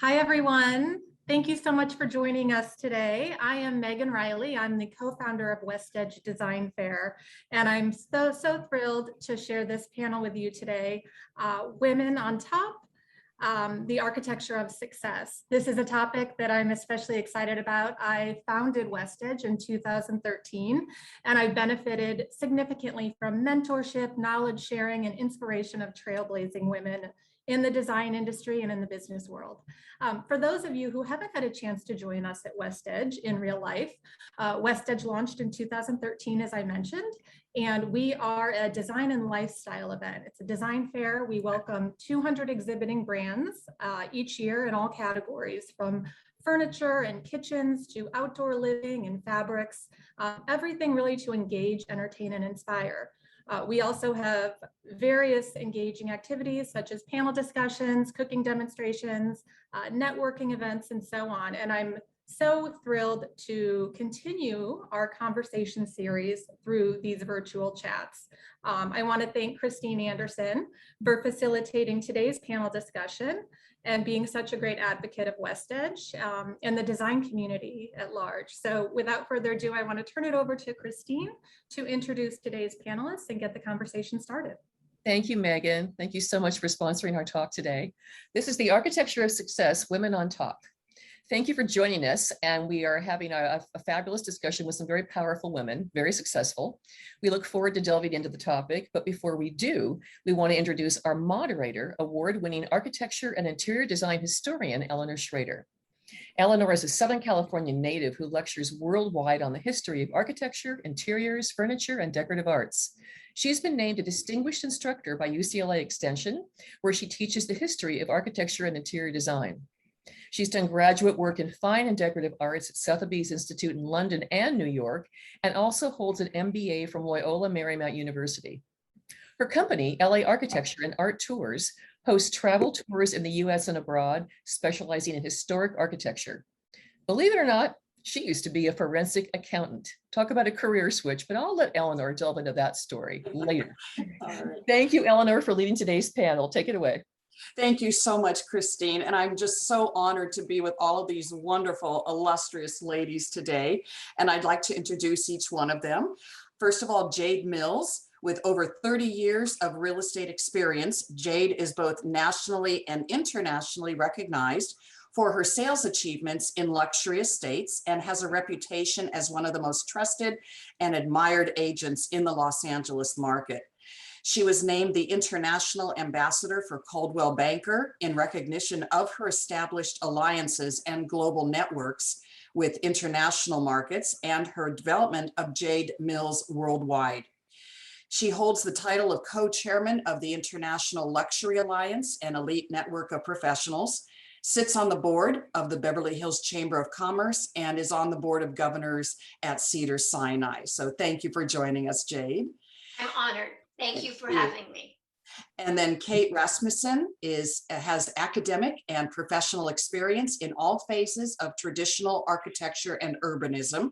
Hi, everyone. Thank you so much for joining us today. I am Megan Riley. I'm the co-founder of WestEdge Design Fair, and I'm so thrilled to share this panel with you today, Women on Top, the Architecture of Success. This is a topic that I'm especially excited about. I founded WestEdge in 2013, and I benefited significantly from mentorship, knowledge sharing, and inspiration of trailblazing women in the design industry and in the business world. For those of you who haven't had a chance to join us at WestEdge in real life, WestEdge launched in 2013, as I mentioned, and we are a design and lifestyle event. It's a design fair. We welcome 200 exhibiting brands each year in all categories, from furniture and kitchens to outdoor living and fabrics, everything really to engage, entertain, and inspire. We also have various engaging activities such as panel discussions, cooking demonstrations, networking events, and so on. And I'm so thrilled to continue our conversation series through these virtual chats. I want to thank Christine Anderson for facilitating today's panel discussion and being such a great advocate of WestEdge and the design community at large. So without further ado, I want to turn it over to Christine to introduce today's panelists and get the conversation started. Thank you, Megan. Thank you so much for sponsoring our talk today. This is the Architecture of Success, Women on Top. Thank you for joining us, and we are having a fabulous discussion with some very powerful women, very successful. We look forward to delving into the topic, but before we do, we want to introduce our moderator, award-winning architecture and interior design historian, Eleanor Schrader. Eleanor is a Southern California native who lectures worldwide on the history of architecture, interiors, furniture, and decorative arts. She's been named a distinguished instructor by UCLA Extension, where she teaches the history of architecture and interior design. She's done graduate work in fine and decorative arts at Sotheby's Institute in London and New York, and also holds an MBA from Loyola Marymount University. Her company, LA Architecture and Art Tours, hosts travel tours in the US and abroad, specializing in historic architecture. Believe it or not, she used to be a forensic accountant. Talk about a career switch, but I'll let Eleanor delve into that story later. Thank you, Eleanor, for leading today's panel. Take it away. Thank you so much, Christine. And I'm just so honored to be with all of these wonderful, illustrious ladies today. And I'd like to introduce each one of them. First of all, Jade Mills. With over 30 years of real estate experience, Jade is both nationally and internationally recognized for her sales achievements in luxury estates and has a reputation as one of the most trusted and admired agents in the Los Angeles market. She was named the International Ambassador for Coldwell Banker in recognition of her established alliances and global networks with international markets and her development of Jade Mills worldwide. She holds the title of co-chairman of the International Luxury Alliance, an elite network of professionals, sits on the board of the Beverly Hills Chamber of Commerce, and is on the board of governors at Cedars-Sinai. So thank you for joining us, Jade. I'm honored. Thank you for having me. And then Kate Rasmussen has academic and professional experience in all phases of traditional architecture and urbanism.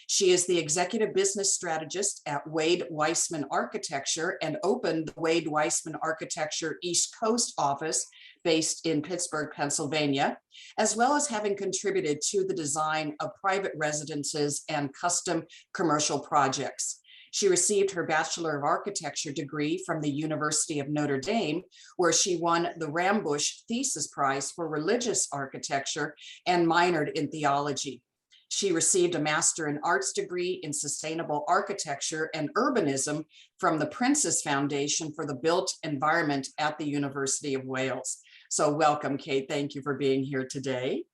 She is the executive business strategist at Wade Weissman Architecture and opened the Wade Weissman Architecture East Coast office based in Pittsburgh, Pennsylvania, as well as having contributed to the design of private residences and custom commercial projects. She received her Bachelor of Architecture degree from the University of Notre Dame, where she won the Rambusch Thesis Prize for Religious Architecture and minored in theology. She received a Master in Arts degree in Sustainable Architecture and Urbanism from the Princess Foundation for the Built Environment at the University of Wales. So welcome, Kate. Thank you for being here today.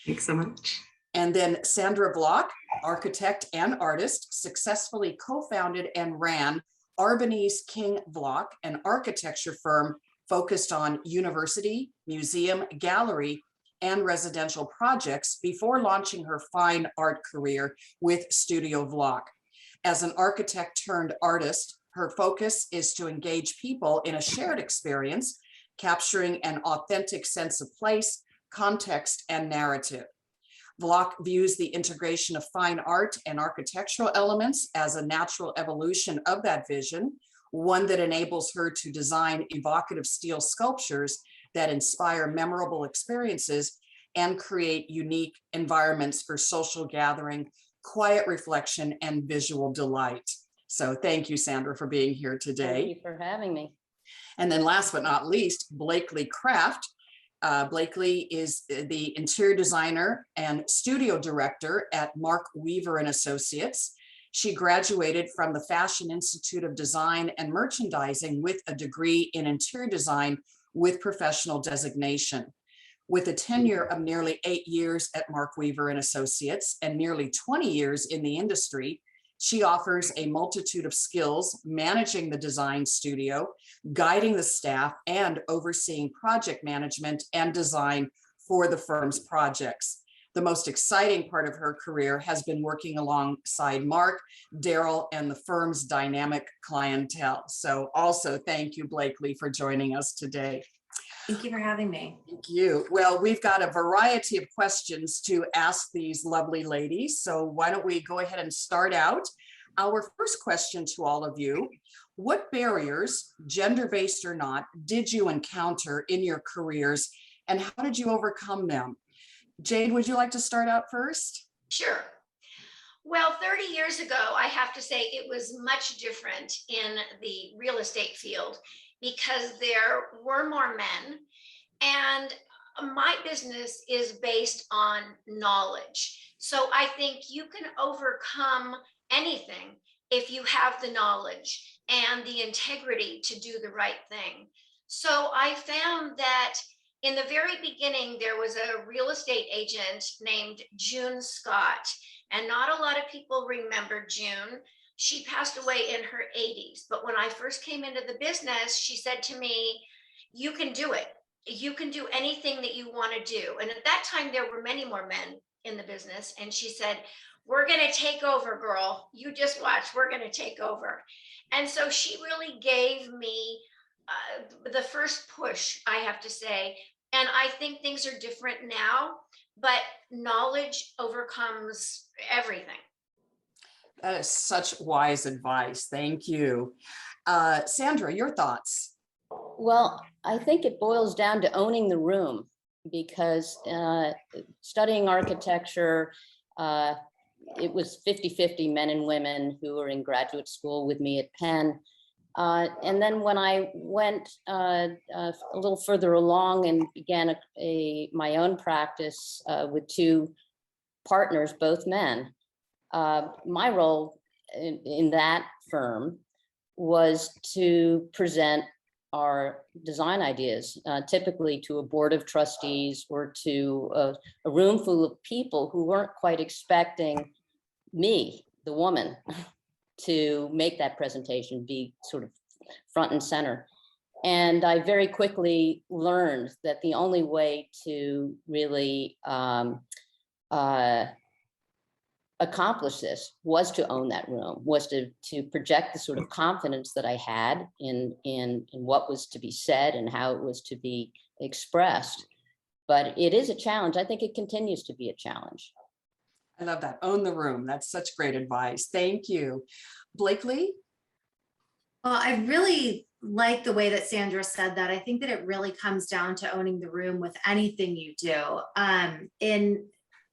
Thanks so much. And then Sandra Block, architect and artist, successfully co-founded and ran Arbonese King Block, an architecture firm focused on university, museum, gallery, and residential projects before launching her fine art career with Studio Block. As an architect turned artist, her focus is to engage people in a shared experience, capturing an authentic sense of place, context, and narrative. Block views the integration of fine art and architectural elements as a natural evolution of that vision, one that enables her to design evocative steel sculptures that inspire memorable experiences and create unique environments for social gathering, quiet reflection, and visual delight. So thank you, Sandra, for being here today. Thank you for having me. And then last but not least, Blakely Kraft. Blakely is the interior designer and studio director at Mark Weaver and Associates. She graduated from the Fashion Institute of Design and Merchandising with a degree in interior design with professional designation. With a tenure of nearly 8 years at Mark Weaver and Associates and nearly 20 years in the industry, she offers a multitude of skills managing the design studio, guiding the staff, and overseeing project management and design for the firm's projects. The most exciting part of her career has been working alongside Mark, Daryl, and the firm's dynamic clientele. So also thank you, Blakely, for joining us today. Thank you for having me. Thank you. Well, we've got a variety of questions to ask these lovely ladies. So why don't we go ahead and start out? Our first question to all of you: what barriers, gender-based or not, did you encounter in your careers, and how did you overcome them? Jade, would you like to start out first? Sure. Well, 30 years ago, I have to say it was much different in the real estate field because there were more men, and my business is based on knowledge. So I think you can overcome anything if you have the knowledge and the integrity to do the right thing. So I found that in the very beginning, there was a real estate agent named June Scott, and not a lot of people remember June. She passed away in her 80s, but when I first came into the business, she said to me, "You can do it. You can do anything that you want to do." And at that time, there were many more men in the business. And she said, "We're going to take over, girl. You just watch. We're going to take over." And so she really gave me the first push, I have to say. And I think things are different now, but knowledge overcomes everything. That is such wise advice. Thank you. Sandra, your thoughts? Well, I think it boils down to owning the room, because studying architecture, it was 50-50 men and women who were in graduate school with me at Penn. And then when I went a little further along and began my own practice with two partners, both men, my role in that firm was to present our design ideas, typically to a board of trustees or to a room full of people who weren't quite expecting me, the woman, to make that presentation, be sort of front and center. And I very quickly learned that the only way to really accomplish this was to own that room, was to project the sort of confidence that I had in what was to be said and how it was to be expressed. But it is a challenge. I think it continues to be a challenge. I love that. Own the room. That's such great advice. Thank you. Blakely? Well, I really like the way that Sandra said that. I think that it really comes down to owning the room with anything you do. In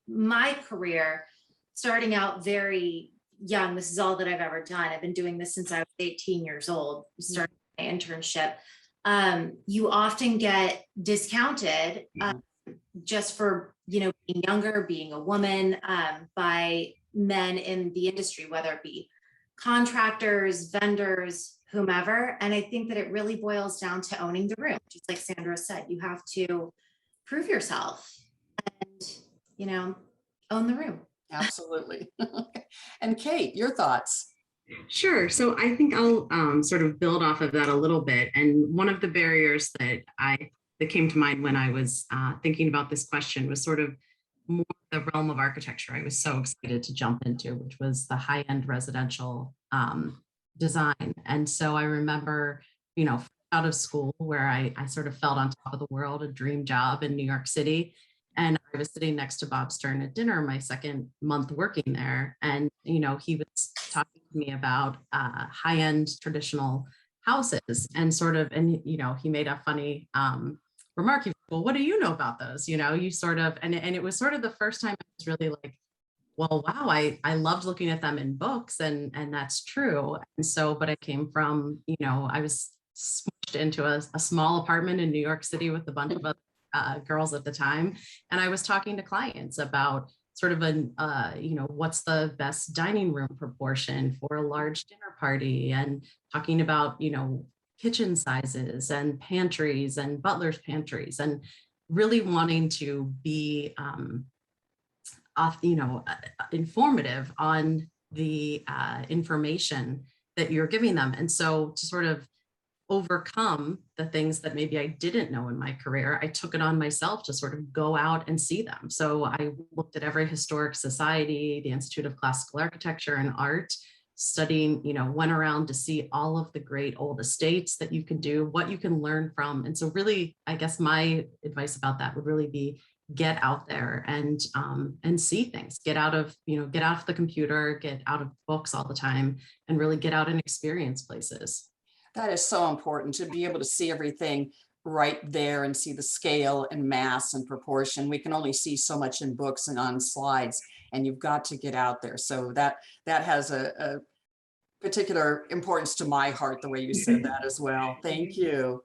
my career, starting out very young, this is all that I've ever done. I've been doing this since I was 18 years old, starting my internship. You often get discounted just for, being younger, being a woman, by men in the industry, whether it be contractors, vendors, whomever. And I think that it really boils down to owning the room. Just like Sandra said, you have to prove yourself and, own the room. Absolutely. And Kate, your thoughts? Sure. So I think I'll sort of build off of that a little bit. And one of the barriers that came to mind when I was thinking about this question was sort of more the realm of architecture I was so excited to jump into, which was the high-end residential design. And so I remember, out of school where I sort of felt on top of the world, a dream job in New York City. And I was sitting next to Bob Stern at dinner my second month working there. And, he was talking to me about high-end traditional houses and he made a funny remark, well, what do you know about those? You know, you sort of, and it was sort of the first time I was really like, well, wow, I loved looking at them in books, and that's true. And so, but I came from, you know, I was smushed into a small apartment in New York City with a bunch of other girls at the time. And I was talking to clients about sort of you know, what's the best dining room proportion for a large dinner party, and talking about, you know, kitchen sizes and pantries and butler's pantries, and really wanting to be you know, informative on the information that you're giving them. And so to sort of overcome the things that maybe I didn't know in my career, I took it on myself to sort of go out and see them. So I looked at every historic society, the Institute of Classical Architecture and Art, studying, you know, went around to see all of the great old estates that you can do, what you can learn from. And so really, I guess my advice about that would really be get out there and see things, get out of, you know, get off the computer, get out of books all the time, and really get out and experience places. That is so important, to be able to see everything right there and see the scale and mass and proportion. We can only see so much in books and on slides, and you've got to get out there. So that has a particular importance to my heart, the way you said that as well. Thank you.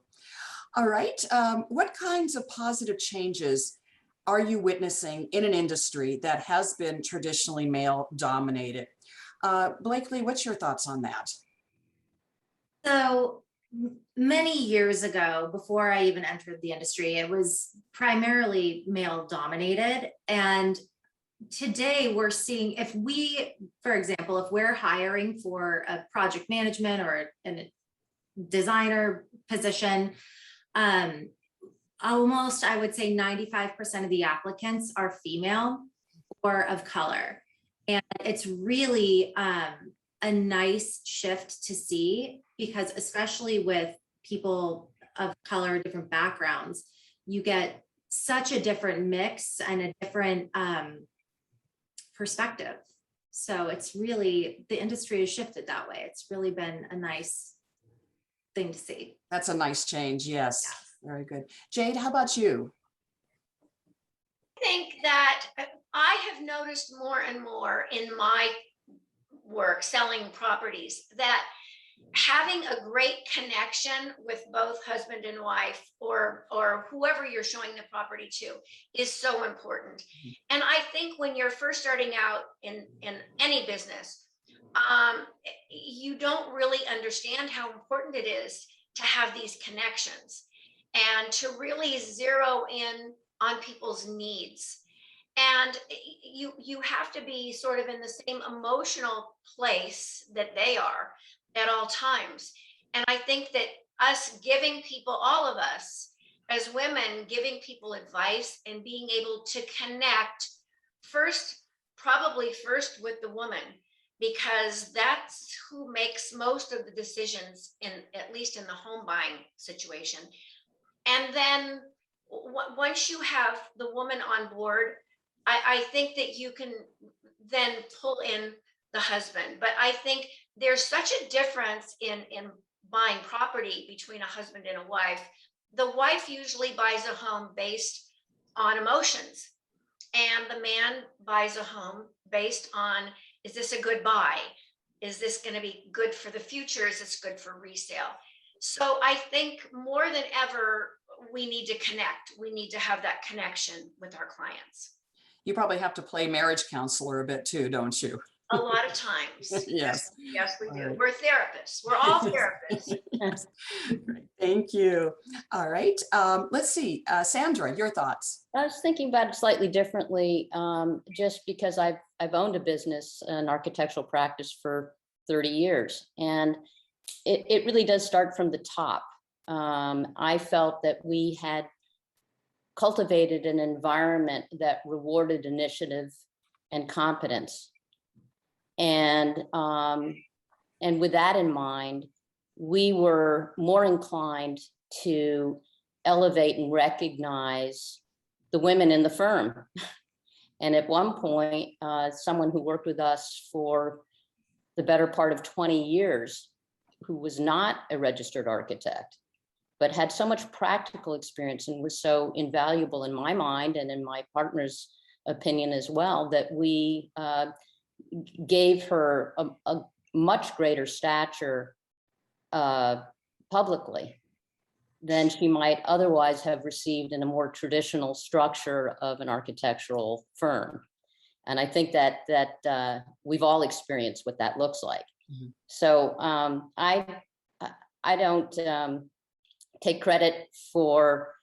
All right. What kinds of positive changes are you witnessing in an industry that has been traditionally male dominated? Blakely, what's your thoughts on that? So many years ago, before I even entered the industry, it was primarily male dominated. And today we're seeing, if we, for example, if we're hiring for a project management or a designer position, almost, I would say 95% of the applicants are female or of color. And it's really a nice shift to see, because especially with people of color, different backgrounds, you get such a different mix and a different perspective. So it's really, the industry has shifted that way. It's really been a nice thing to see. That's a nice change. Yes. Very good. Jade, how about you? I think that I have noticed more and more in my work selling properties that having a great connection with both husband and wife, or whoever you're showing the property to, is so important. And I think when you're first starting out in any business, you don't really understand how important it is to have these connections and to really zero in on people's needs. And you have to be sort of in the same emotional place that they are at all times. And I think that us giving people, all of us as women, giving people advice and being able to connect probably first with the woman, because that's who makes most of the decisions, at least in the home buying situation. And then once you have the woman on board, I think that you can then pull in the husband. But I think there's such a difference in buying property between a husband and a wife. The wife usually buys a home based on emotions, and the man buys a home based on, is this a good buy? Is this going to be good for the future? Is this good for resale? So I think more than ever, we need to connect. We need to have that connection with our clients. You probably have to play marriage counselor a bit too, don't you? A lot of times. Yes. Yes, we do. Right. We're therapists. We're all therapists. Thank you. All right. Let's see. Sandra, your thoughts. I was thinking about it slightly differently, just because I've owned a business, an architectural practice, for 30 years. And it really does start from the top. I felt that we had cultivated an environment that rewarded initiative and competence. And with that in mind, we were more inclined to elevate and recognize the women in the firm. And at one point, someone who worked with us for the better part of 20 years, who was not a registered architect, but had so much practical experience and was so invaluable in my mind and in my partner's opinion as well, that we gave her a much greater stature publicly than she might otherwise have received in a more traditional structure of an architectural firm. And I think that we've all experienced what that looks like. Mhm. So I don't take credit for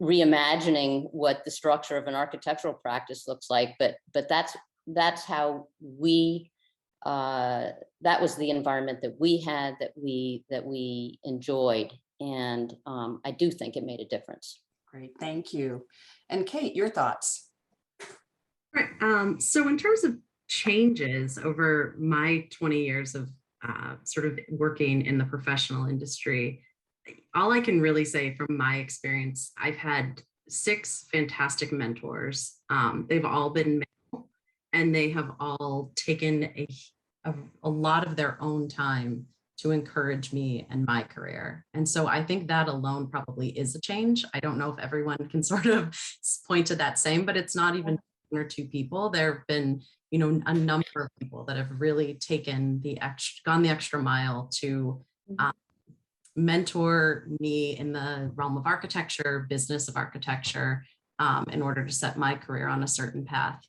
reimagining what the structure of an architectural practice looks like, but that's how we that was the environment that we had, that we enjoyed, and I do think it made a difference. Great, thank you. And Kate, your thoughts? Right. So in terms of changes over my 20 years of sort of working in the professional industry, all I can really say from my experience, I've had 6 fantastic mentors. They've all been male, and they have all taken a lot of their own time to encourage me and my career. And so I think that alone probably is a change. I don't know if everyone can sort of point to that same, but it's not even 1 or 2 people. There have been, you know, a number of people that have really taken gone the extra mile to mentor me in the realm of architecture, business of architecture, in order to set my career on a certain path.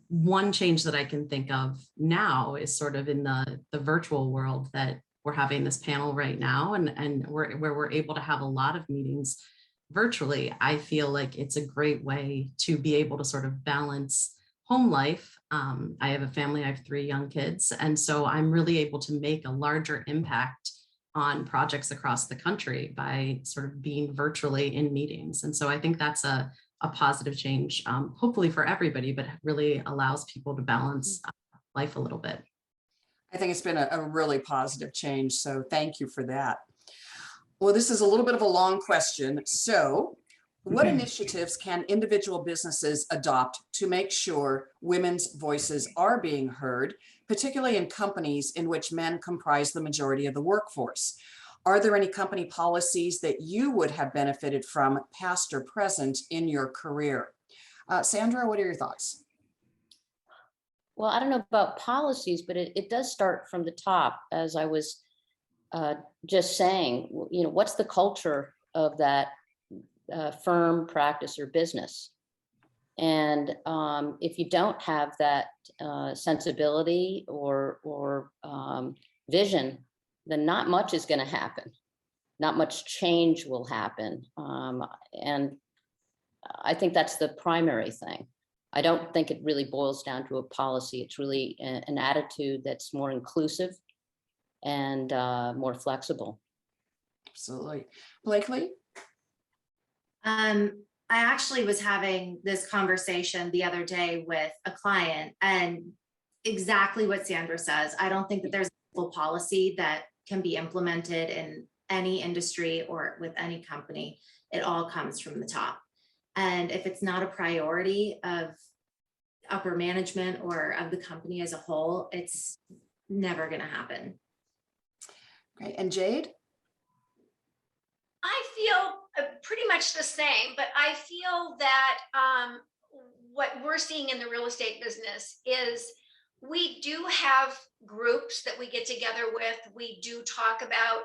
One change that I can think of now is sort of in the virtual world that we're having this panel right now, and where we're able to have a lot of meetings virtually. I feel like it's a great way to be able to sort of balance home life. I have a family, I have 3 young kids, and so I'm really able to make a larger impact on projects across the country by sort of being virtually in meetings. And so I think that's a positive change, hopefully for everybody, but really allows people to balance life a little bit. I think it's been a really positive change, so thank you for that. Well, this is a little bit of a long question. So what initiatives can individual businesses adopt to make sure women's voices are being heard, particularly in companies in which men comprise the majority of the workforce? Are there any company policies that you would have benefited from, past or present, in your career? Sandra, what are your thoughts? Well, I don't know about policies, but it does start from the top, as I was just saying. You know, what's the culture of that firm, practice, or business? And if you don't have that sensibility or vision, then not much is going to happen. Not much change will happen. And I think that's the primary thing. I don't think it really boils down to a policy. It's really an attitude that's more inclusive and more flexible. Absolutely. Blakely? I actually was having this conversation the other day with a client, and exactly what Sandra says. I don't think that there's a full policy that can be implemented in any industry or with any company. It all comes from the top. And if it's not a priority of upper management or of the company as a whole, it's never going to happen. Great. And Jade? I feel pretty much the same, but I feel that what we're seeing in the real estate business is we do have groups that we get together with. We do talk about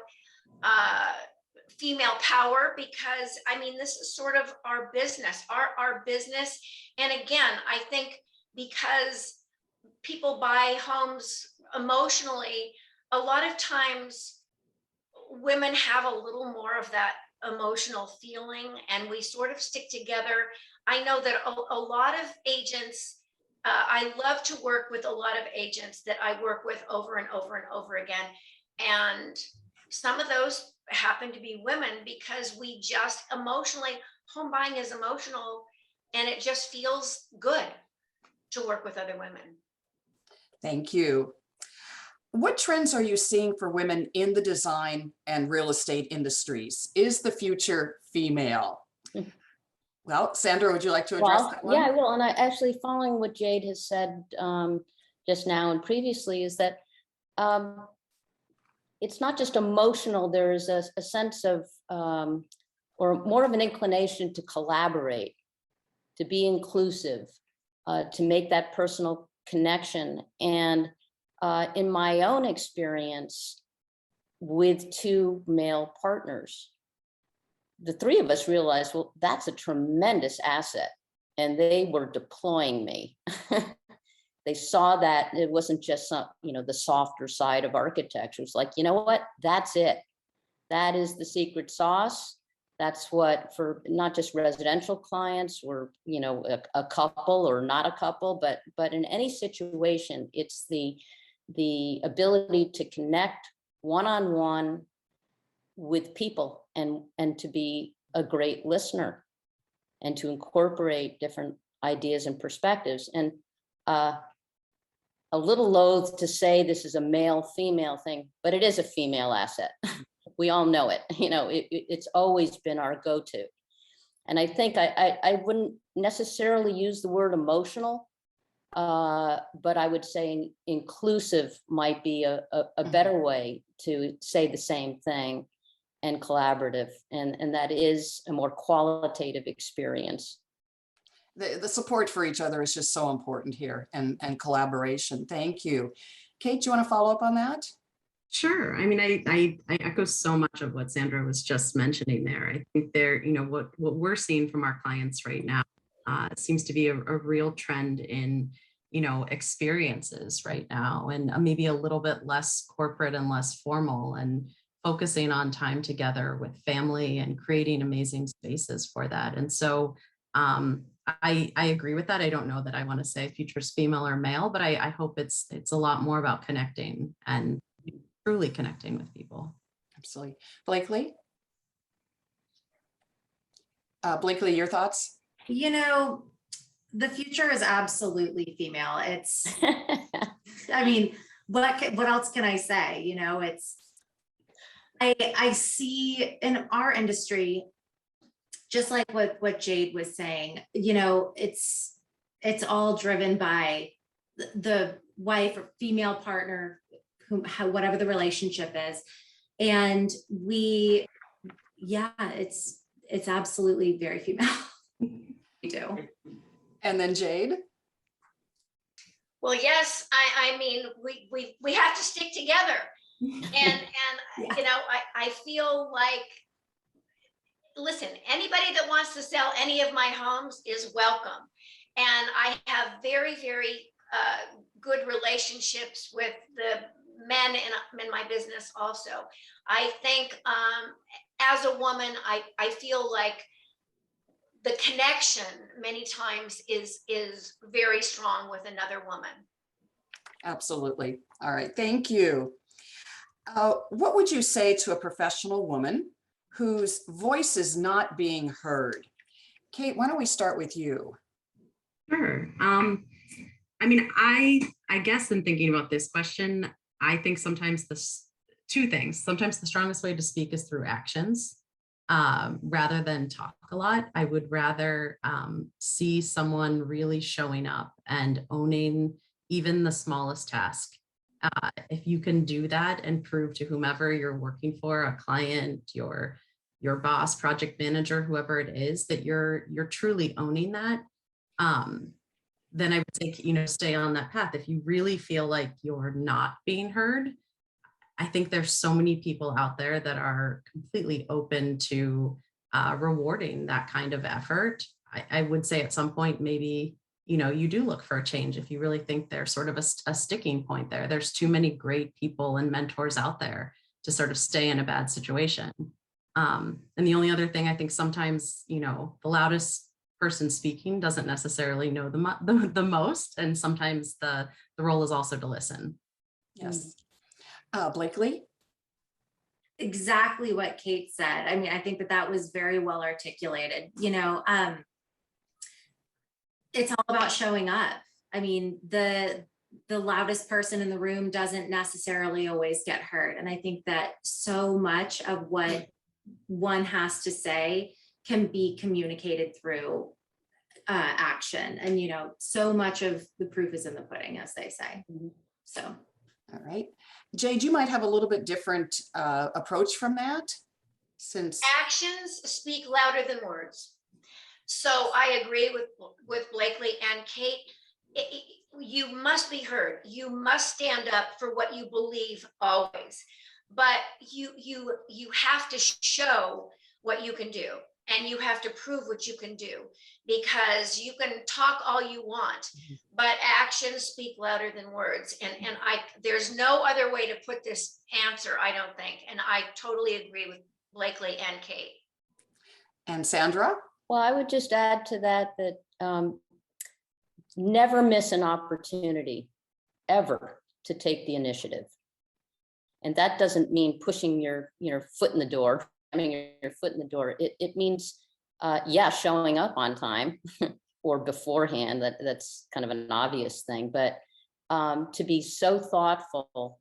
female power, because I mean, this is sort of our business, our business. And again, I think because people buy homes emotionally, a lot of times women have a little more of that emotional feeling, and we sort of stick together. I know that a lot of agents, I love to work with a lot of agents that I work with over and over and over again. And some of those happen to be women, because we just emotionally, home buying is emotional, and it just feels good to work with other women. Thank you. What trends are you seeing for women in the design and real estate industries? Is the future female? Well, Sandra, would you like to address that one? Yeah, I will. And I actually, following what Jade has said just now and previously, is that it's not just emotional, there's a sense of, or more of an inclination to collaborate, to be inclusive, to make that personal connection. And in my own experience with two male partners, the three of us realized, well, that's a tremendous asset. And they were deploying me. They saw that it wasn't just some, the softer side of architecture. It's like, you know what, that's it. That is the secret sauce. That's what, for not just residential clients or, a couple or not a couple, but in any situation, it's the ability to connect one-on-one with people and to be a great listener and to incorporate different ideas and perspectives. And a little loath to say this is a male-female thing, but it is a female asset. We all know it. It's always been our go-to. And I think I wouldn't necessarily use the word emotional, but I would say inclusive might be a better way to say the same thing, and collaborative. And that is a more qualitative experience. The support for each other is just so important here, and collaboration. Thank you. Kate, do you want to follow up on that? Sure. I mean, I echo so much of what Sandra was just mentioning there. I think there, what we're seeing from our clients right now seems to be a real trend in, experiences right now, and maybe a little bit less corporate and less formal, and focusing on time together with family and creating amazing spaces for that. And so I agree with that. I don't know that I want to say future's female or male, but I hope it's a lot more about connecting and truly connecting with people. Absolutely. Blakely? Blakely, your thoughts? The future is absolutely female. It's, I mean, what else can I say? I see in our industry, just like what Jade was saying, it's all driven by the wife or female partner, whatever the relationship is. And it's absolutely very female. We do. And then Jade? Well, yes, I mean, we have to stick together. And Yeah. I feel like, listen, anybody that wants to sell any of my homes is welcome. And I have very, very good relationships with the men in my business also. I think as a woman, I feel like the connection many times is very strong with another woman. Absolutely. All right. Thank you. What would you say to a professional woman whose voice is not being heard? Kate, why don't we start with you? Sure. I mean, I guess in thinking about this question, I think sometimes two things. Sometimes the strongest way to speak is through actions. Rather than talk a lot. I would rather see someone really showing up and owning even the smallest task. If you can do that and prove to whomever you're working for, a client, your boss, project manager, whoever it is, that you're truly owning that, then I would say, stay on that path. If you really feel like you're not being heard, I think there's so many people out there that are completely open to rewarding that kind of effort. I would say at some point, maybe, you do look for a change if you really think there's sort of a sticking point there. There's too many great people and mentors out there to sort of stay in a bad situation. And the only other thing I think sometimes, the loudest person speaking doesn't necessarily know the most. And sometimes the role is also to listen. Yes. Blakely? Exactly what Kate said. I mean, I think that was very well articulated. It's all about showing up. I mean, the loudest person in the room doesn't necessarily always get heard. And I think that so much of what one has to say can be communicated through action. And, so much of the proof is in the pudding, as they say. So. All right. Jade, you might have a little bit different approach from that since. Actions speak louder than words. So I agree with Blakely and Kate. You must be heard. You must stand up for what you believe always. But you have to show what you can do, and you have to prove what you can do, because you can talk all you want, but actions speak louder than words. And there's no other way to put this answer, I don't think. And I totally agree with Blakely and Kate. And Sandra? Well, I would just add to that never miss an opportunity ever to take the initiative. And that doesn't mean pushing your foot in the door, your foot in the door. It means, showing up on time or beforehand. That's kind of an obvious thing, but to be so thoughtful,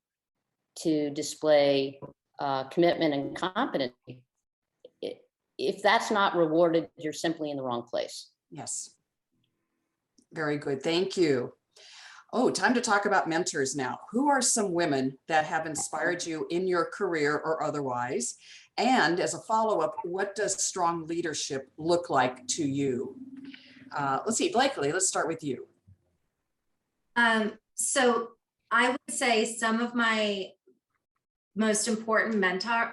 to display commitment and competency. If that's not rewarded, you're simply in the wrong place. Yes. Very good. Thank you. Oh, time to talk about mentors now. Who are some women that have inspired you in your career or otherwise? And as a follow-up, what does strong leadership look like to you? Let's see, Blakely, let's start with you. So I would say some of my most important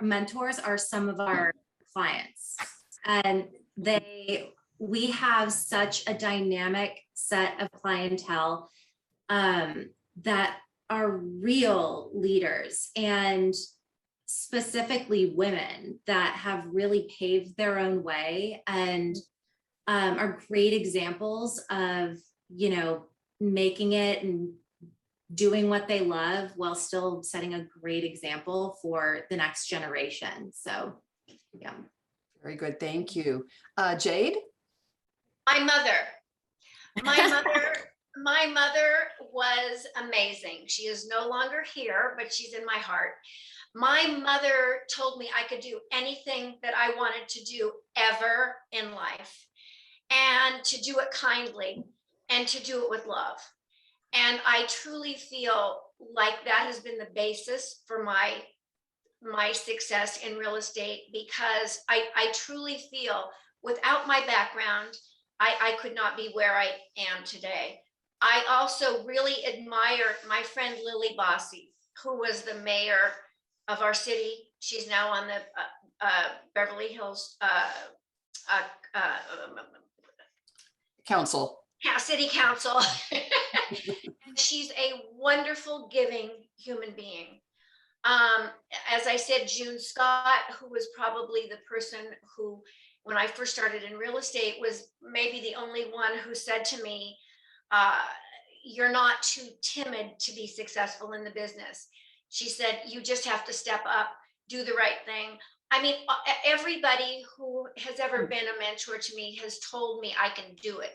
mentors are some of our clients, and we have such a dynamic set of clientele that are real leaders, and specifically women that have really paved their own way and are great examples of, making it and doing what they love while still setting a great example for the next generation. So, yeah. Very good. Thank you. Jade? My mother. My mother was amazing. She is no longer here, but she's in my heart. My mother told me I could do anything that I wanted to do ever in life, and to do it kindly and to do it with love. And I truly feel like that has been the basis for my success in real estate, because I truly feel without my background, I could not be where I am today. I also really admire my friend Lily Bossy, who was the mayor of our city. She's now on the Beverly Hills Council. City Council. And she's a wonderful, giving human being. As I said, June Scott, who was probably the person who, when I first started in real estate, was maybe the only one who said to me, you're not too timid to be successful in the business. She said, you just have to step up, do the right thing. I mean, everybody who has ever been a mentor to me has told me I can do it.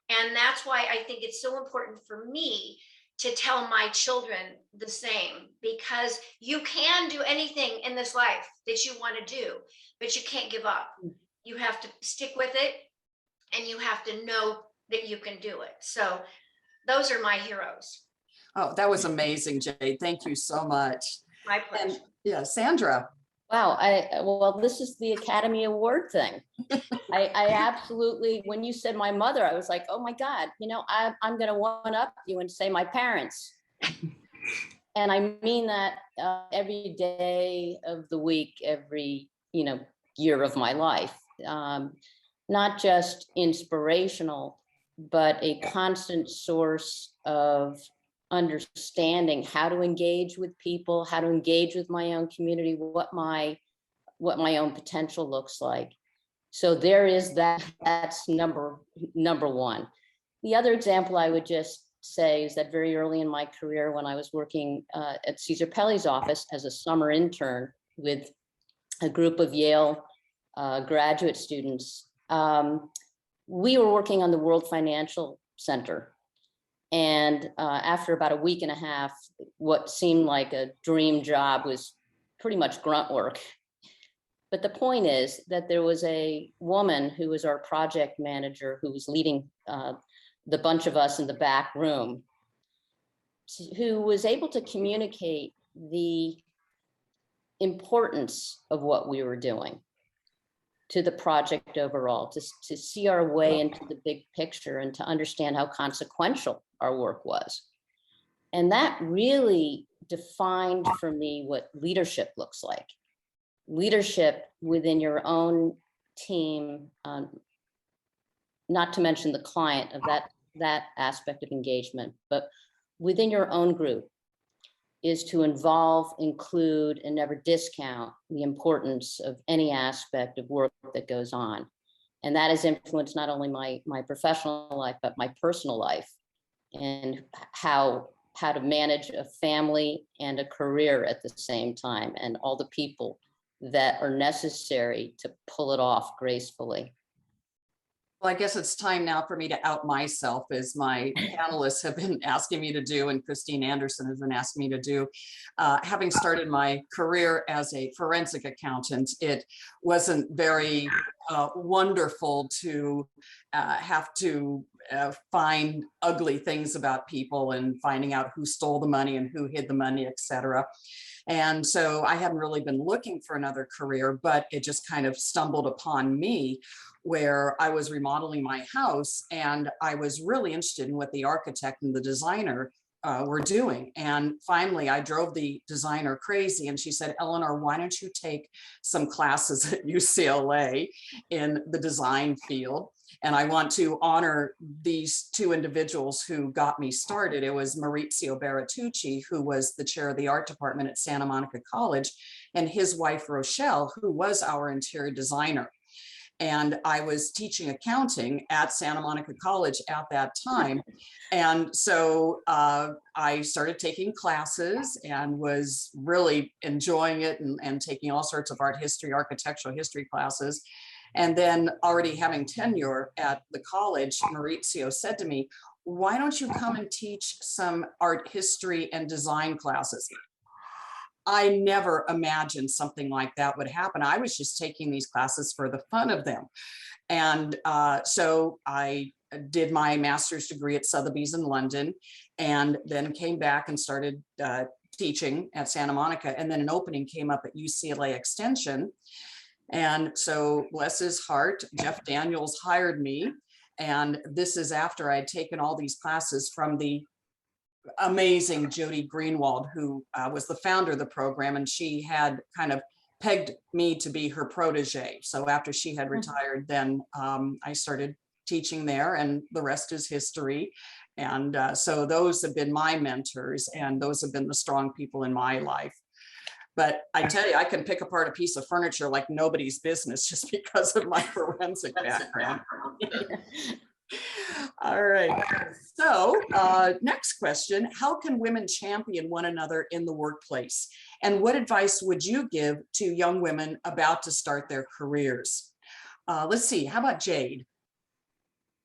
And that's why I think it's so important for me to tell my children the same, because you can do anything in this life that you want to do, but you can't give up. You have to stick with it, and you have to know that you can do it. So those are my heroes. Oh, that was amazing, Jade. Thank you so much. My pleasure. And yeah, Sandra. Wow, well, this is the Academy Award thing. I absolutely, when you said my mother, I was like, oh my God, I'm going to one up you and say my parents. And I mean that every day of the week, every, year of my life. Not just inspirational, but a constant source of understanding how to engage with people, how to engage with my own community, what my own potential looks like. So there is that's number one. The other example I would just say is that very early in my career, when I was working at Caesar Pelle's office as a summer intern with a group of Yale graduate students, we were working on the World Financial Center. And after about a week and a half, what seemed like a dream job was pretty much grunt work. But the point is that there was a woman who was our project manager who was leading the bunch of us in the back room. who was able to communicate the importance of what we were doing to the project overall, to see our way into the big picture and to understand how consequential our work was. And that really defined for me what leadership looks like. Leadership within your own team, not to mention the client of that aspect of engagement, but within your own group, is to involve, include, and never discount the importance of any aspect of work that goes on. And that has influenced not only my professional life, but my personal life, and how to manage a family and a career at the same time, and all the people that are necessary to pull it off gracefully. Well, I guess it's time now for me to out myself, as my panelists have been asking me to do, and Christine Anderson has been asking me to do. Having started my career as a forensic accountant, it wasn't very wonderful to have to find ugly things about people and finding out who stole the money and who hid the money, etc. And so I hadn't really been looking for another career, but it just kind of stumbled upon me, where I was remodeling my house and I was really interested in what the architect and the designer were doing. And finally, I drove the designer crazy, and she said, "Eleanor, why don't you take some classes at UCLA in the design field?" And I want to honor these two individuals who got me started. It was Maurizio Bertucci, who was the chair of the art department at Santa Monica College, and his wife, Rochelle, who was our interior designer. And I was teaching accounting at Santa Monica College at that time. And so I started taking classes and was really enjoying it, and taking all sorts of art history, architectural history classes. And then, already having tenure at the college, Maurizio said to me, "Why don't you come and teach some art history and design classes?" I never imagined something like that would happen. I was just taking these classes for the fun of them. And so I did my master's degree at Sotheby's in London, and then came back and started teaching at Santa Monica. And then an opening came up at UCLA Extension. And so, bless his heart, Jeff Daniels hired me. And this is after I had taken all these classes from the amazing Jody Greenwald, who was the founder of the program, and she had kind of pegged me to be her protege. So after she had retired, then I started teaching there, and the rest is history. And so those have been my mentors, and those have been the strong people in my life. But I tell you, I can pick apart a piece of furniture like nobody's business just because of my forensic background. All right. So next question, how can women champion one another in the workplace? And what advice would you give to young women about to start their careers? Let's see, how about Jade?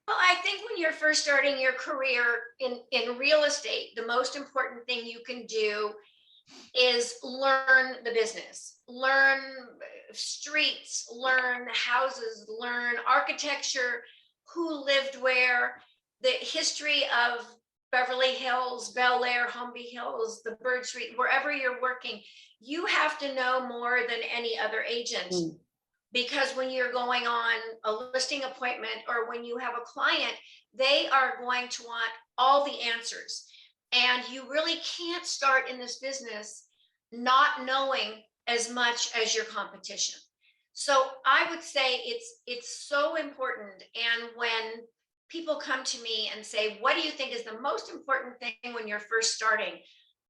Well, I think when you're first starting your career in real estate, the most important thing you can do is learn the business, learn streets, learn houses, learn architecture, who lived where, the history of Beverly Hills, Bel Air, Humvee Hills, the Bird Street, wherever you're working. You have to know more than any other agent. Because when you're going on a listing appointment, or when you have a client, they are going to want all the answers. And you really can't start in this business not knowing as much as your competition. So I would say it's so important. And when people come to me and say, "What do you think is the most important thing when you're first starting?"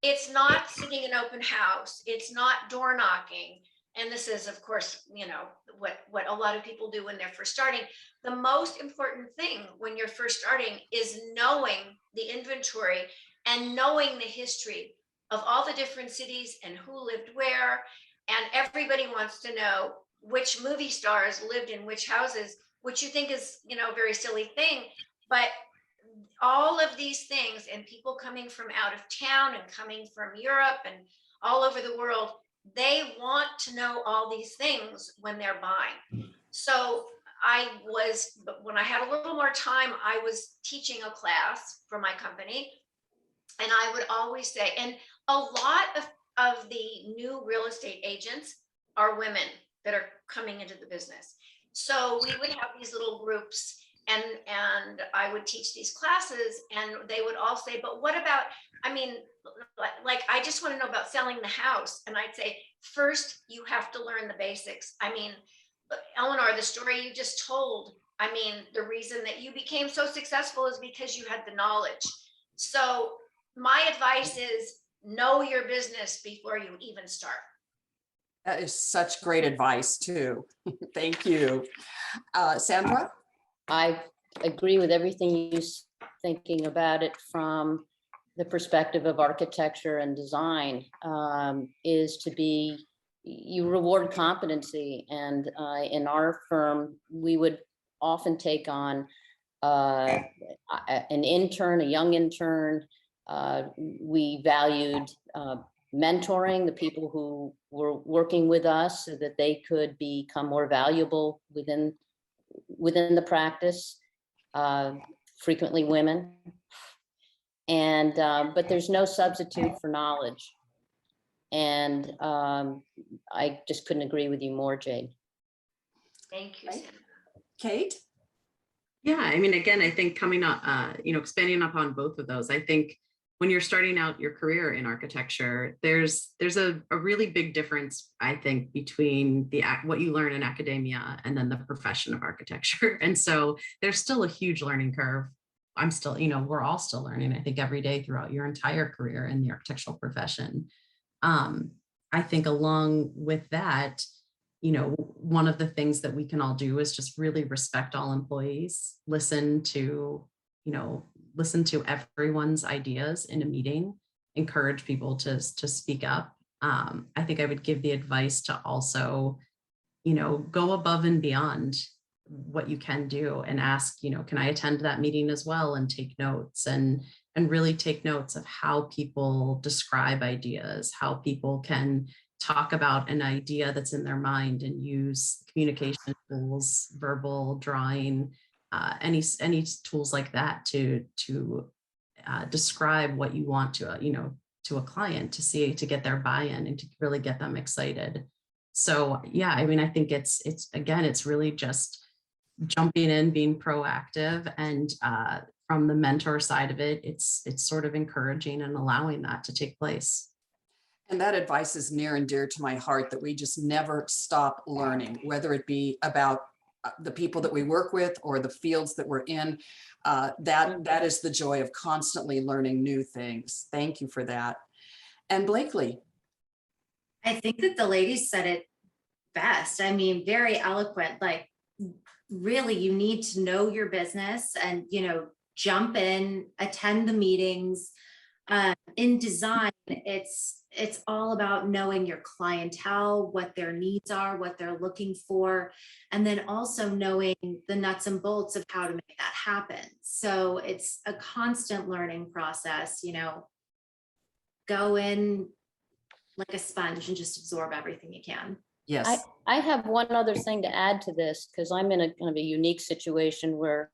It's not sitting in open house. It's not door knocking. And this is, of course, what a lot of people do when they're first starting. The most important thing when you're first starting is knowing the inventory and knowing the history of all the different cities and who lived where. And everybody wants to know which movie stars lived in which houses, which you think is, a very silly thing. But all of these things, and people coming from out of town and coming from Europe and all over the world, they want to know all these things when they're buying. So when I had a little more time, I was teaching a class for my company. And I would always say, and a lot of the new real estate agents are women that are coming into the business. So we would have these little groups, and I would teach these classes, and they would all say, but what about, I mean, like I just want to know about selling the house. And I'd say, first, you have to learn the basics. I mean, Eleanor, the story you just told, I mean, the reason that you became so successful is because you had the knowledge. So my advice is know your business before you even start. That is such great advice too. Thank you. Sandra? I agree with everything you thinking about it from the perspective of architecture and design, is to be, you reward competency. And in our firm, we would often take on an intern, a young intern. We valued mentoring the people who were working with us so that they could become more valuable within the practice, frequently women. And but there's no substitute for knowledge. And I just couldn't agree with you more, Jade. Thank you, Right. Sandra. Kate? Yeah, I mean, again, I think coming up, expanding upon both of those, I think when you're starting out your career in architecture, there's a really big difference, I think, between what you learn in academia and then the profession of architecture. And so there's still a huge learning curve. I'm still, we're all still learning, I think, every day throughout your entire career in the architectural profession. I think along with that, one of the things that we can all do is just really respect all employees, listen to everyone's ideas in a meeting, encourage people to speak up. I think I would give the advice to also, go above and beyond what you can do and ask, can I attend that meeting as well, and take notes and really take notes of how people describe ideas, how people can talk about an idea that's in their mind and use communication tools, verbal, drawing, any tools like that to describe what you want to a client to get their buy-in and to really get them excited. So yeah, I mean, I think it's really just jumping in, being proactive, and from the mentor side of it, it's sort of encouraging and allowing that to take place. And that advice is near and dear to my heart, that we just never stop learning, whether it be about the people that we work with or the fields that we're in. That is the joy of constantly learning new things. Thank you for that. And Blakely? I think that the ladies said it best. I mean, very eloquent. Like, really, you need to know your business and, jump in, attend the meetings. In design, it's all about knowing your clientele, what their needs are, what they're looking for, and then also knowing the nuts and bolts of how to make that happen. So it's a constant learning process, go in like a sponge and just absorb everything you can. Yes. I have one other thing to add to this, because I'm in a kind of a unique situation where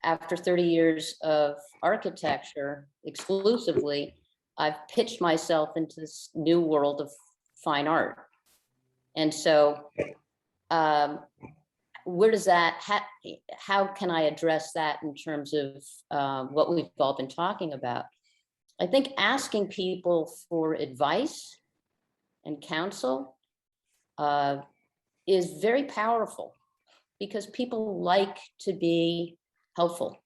after 30 years of architecture exclusively, I've pitched myself into this new world of fine art. And so where does that, how can I address that in terms of what we've all been talking about? I think asking people for advice and counsel is very powerful, because people like to be helpful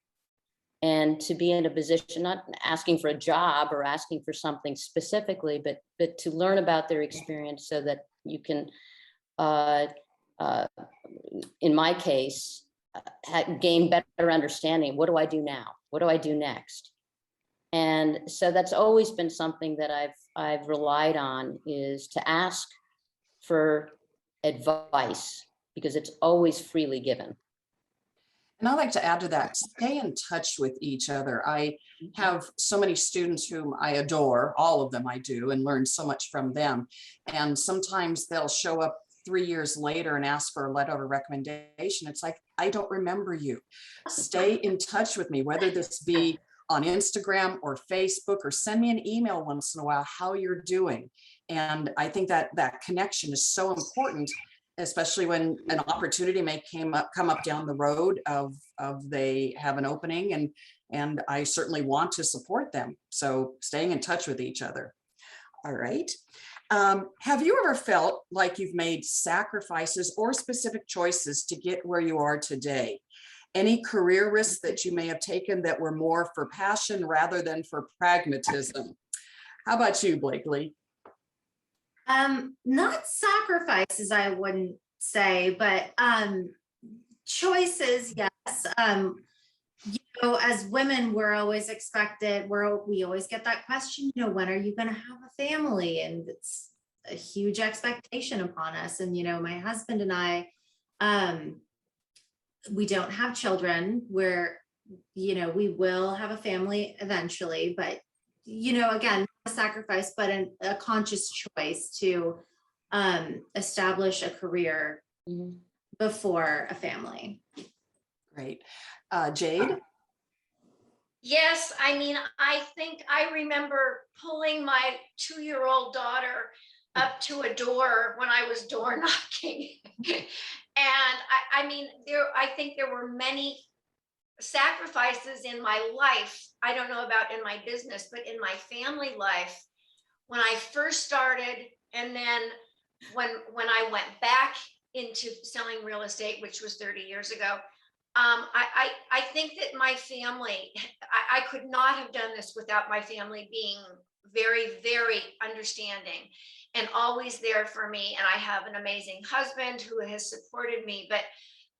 and to be in a position, not asking for a job or asking for something specifically, but to learn about their experience so that you can, in my case, gain better understanding. What do I do now? What do I do next? And so that's always been something that I've relied on, is to ask for advice, because it's always freely given. And I like to add to that, stay in touch with each other. I have so many students whom I adore, all of them I do, and learn so much from them. And sometimes they'll show up 3 years later and ask for a letter of recommendation. It's like, I don't remember you. Stay in touch with me, whether this be on Instagram or Facebook, or send me an email once in a while how you're doing. And I think that that connection is so important, especially when an opportunity may come up down the road of they have an opening, and I certainly want to support them. So staying in touch with each other. All right. Have you ever felt like you've made sacrifices or specific choices to get where you are today? Any career risks that you may have taken that were more for passion rather than for pragmatism? How about you, Blakely? Not sacrifices, I wouldn't say, but choices, yes. As women, we're always expected, we always get that question, when are you going to have a family? And it's a huge expectation upon us. And, my husband and I, we don't have children. We will have a family eventually, but, again, not a sacrifice, but a conscious choice to establish a career before a family. Great. Jade? Yes, I think I remember pulling my 2-year-old daughter up to a door when I was door knocking. And I think there were many sacrifices in my life. I don't know about in my business, but in my family life, when I first started, and then when I went back into selling real estate, which was 30 years ago, I think that my family, I could not have done this without my family being very, very understanding and always there for me. And I have an amazing husband who has supported me. But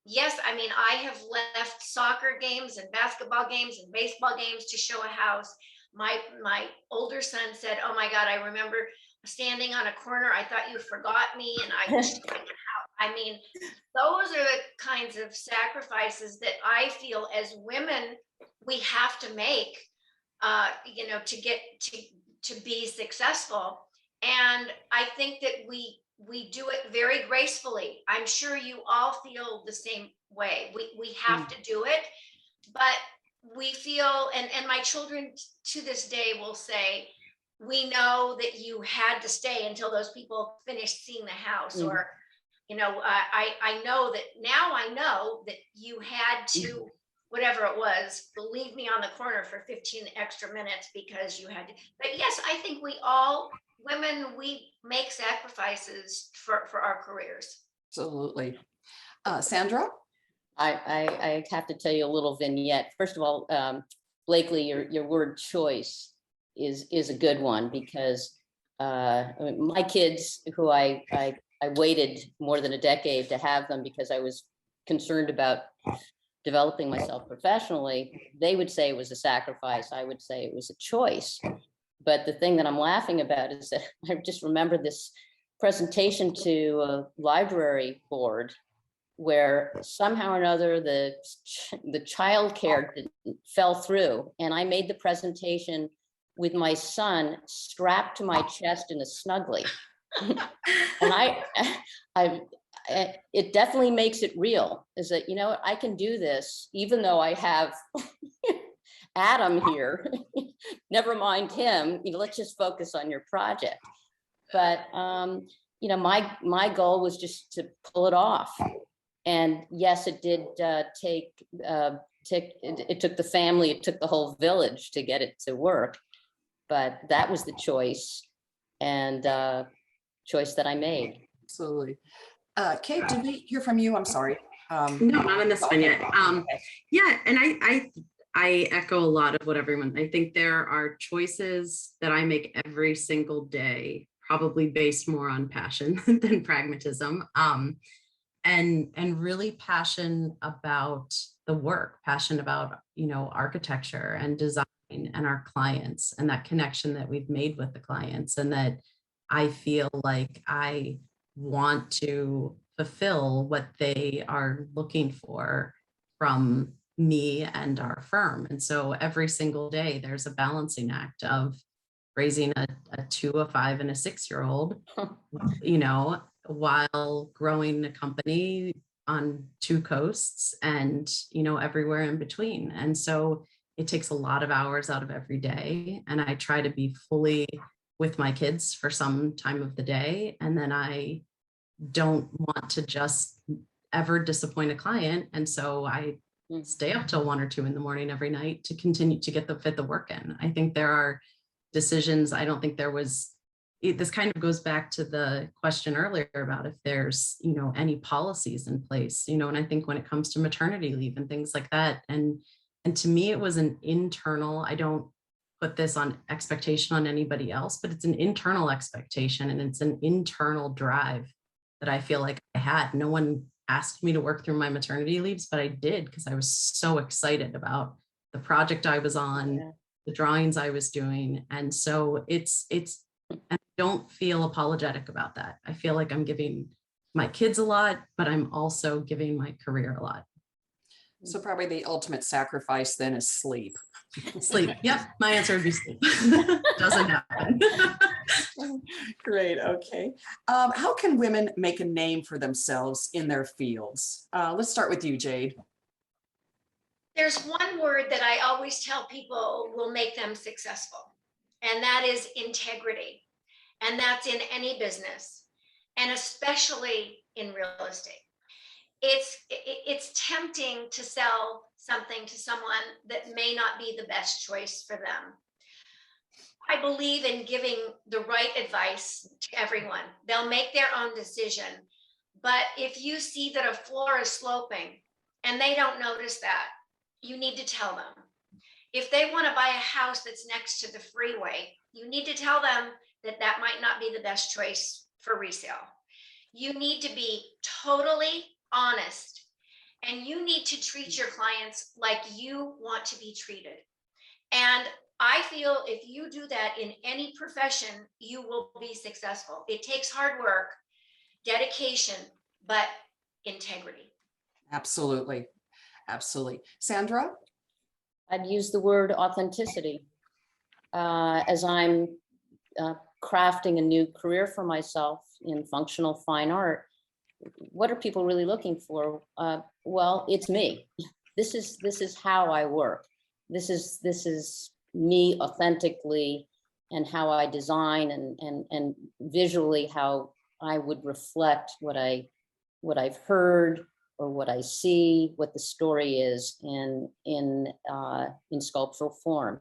yes, I have left soccer games and basketball games and baseball games to show a house. My older son said, "Oh my God, I remember standing on a corner. I thought you forgot me, and I was showing a house." Those are the kinds of sacrifices that I feel as women we have to make, to get to be successful. And I think that we do it very gracefully. I'm sure you all feel the same way. We have to do it, but we feel, and my children to this day will say, "We know that you had to stay until those people finished seeing the house," or I know that now I know that you had to, whatever it was, leave me on the corner for 15 extra minutes because you had to. But yes, I think women, we make sacrifices for our careers. Absolutely. Sandra? I have to tell you a little vignette. First of all, Blakely, your word choice is a good one, because my kids, who I waited more than a decade to have them because I was concerned about developing myself professionally, they would say it was a sacrifice. I would say it was a choice. But the thing that I'm laughing about is that I just remember this presentation to a library board where somehow or another the childcare fell through, and I made the presentation with my son strapped to my chest in a snuggly. And it definitely makes it real, is that, I can do this, even though I have Adam here, never mind him, let's just focus on your project. But, my goal was just to pull it off. And yes, it did it took the family, it took the whole village to get it to work, but that was the choice. And choice that I made. Absolutely. Kate, did we hear from you? I'm sorry. No, not in this one yet. Yeah, and I echo a lot of what everyone, I think there are choices that I make every single day, probably based more on passion than pragmatism. And really passion about the work, passion about, architecture and design and our clients, and that connection that we've made with the clients, and that I feel like I want to fulfill what they are looking for from me and our firm. And so every single day there's a balancing act of raising a 2, a 5, and a 6-year-old, while growing a company on 2 coasts and, everywhere in between. And so it takes a lot of hours out of every day. And I try to be fully with my kids for some time of the day. And then I don't want to just ever disappoint a client. And so I stay up till 1 or 2 in the morning every night to continue to fit the work in. I think there are decisions. I don't think there was, this kind of goes back to the question earlier about if there's, any policies in place, and I think when it comes to maternity leave and things like that, and to me, it was an internal, I don't put this on expectation on anybody else, but it's an internal expectation and it's an internal drive that I feel like I had. No one asked me to work through my maternity leaves, but I did because I was so excited about the project I was on, the drawings I was doing. And so it's, I don't feel apologetic about that. I feel like I'm giving my kids a lot, but I'm also giving my career a lot. So probably the ultimate sacrifice then is sleep. Sleep. Yep. My answer would be sleep. Doesn't happen. Great. Okay. How can women make a name for themselves in their fields? Let's start with you, Jade. There's one word that I always tell people will make them successful, and that is integrity. And that's in any business, and especially in real estate. It's tempting to sell something to someone that may not be the best choice for them. I believe in giving the right advice to everyone. They'll make their own decision. But if you see that a floor is sloping and they don't notice that, you need to tell them. If they want to buy a house that's next to the freeway, you need to tell them that that might not be the best choice for resale. You need to be totally honest, and you need to treat your clients like you want to be treated. And I feel if you do that in any profession, you will be successful. It takes hard work, dedication, but integrity. Absolutely. Absolutely. Sandra? I'd use the word authenticity. As I'm crafting a new career for myself in functional fine art, what are people really looking for? Well, it's me. This is how I work. This is me authentically, and how I design and visually how I would reflect what I've heard or what I see, what the story is in sculptural form.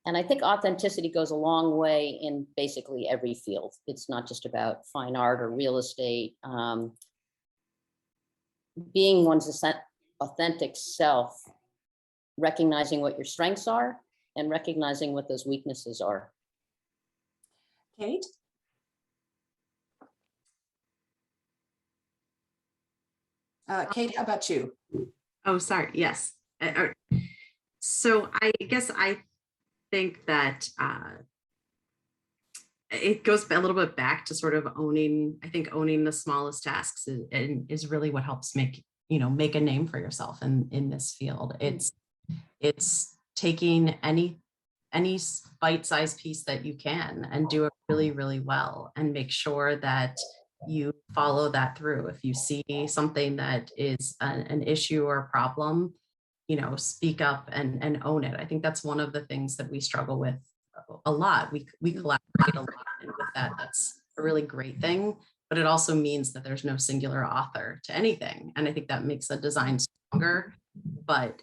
And I think authenticity goes a long way in basically every field. It's not just about fine art or real estate. Being one's authentic self, recognizing what your strengths are and recognizing what those weaknesses are. Kate? Kate, how about you? Oh, sorry. Yes. So I guess I think that it goes a little bit back to sort of owning the smallest tasks is really what helps make a name for yourself in this field. It's taking any bite-sized piece that you can and do it really, really well, and make sure that you follow that through. If you see something that is an issue or a problem, speak up and own it. I think that's one of the things that we struggle with a lot. We collaborate a lot, and with that, that's a really great thing. But it also means that there's no singular author to anything, and I think that makes a design stronger. But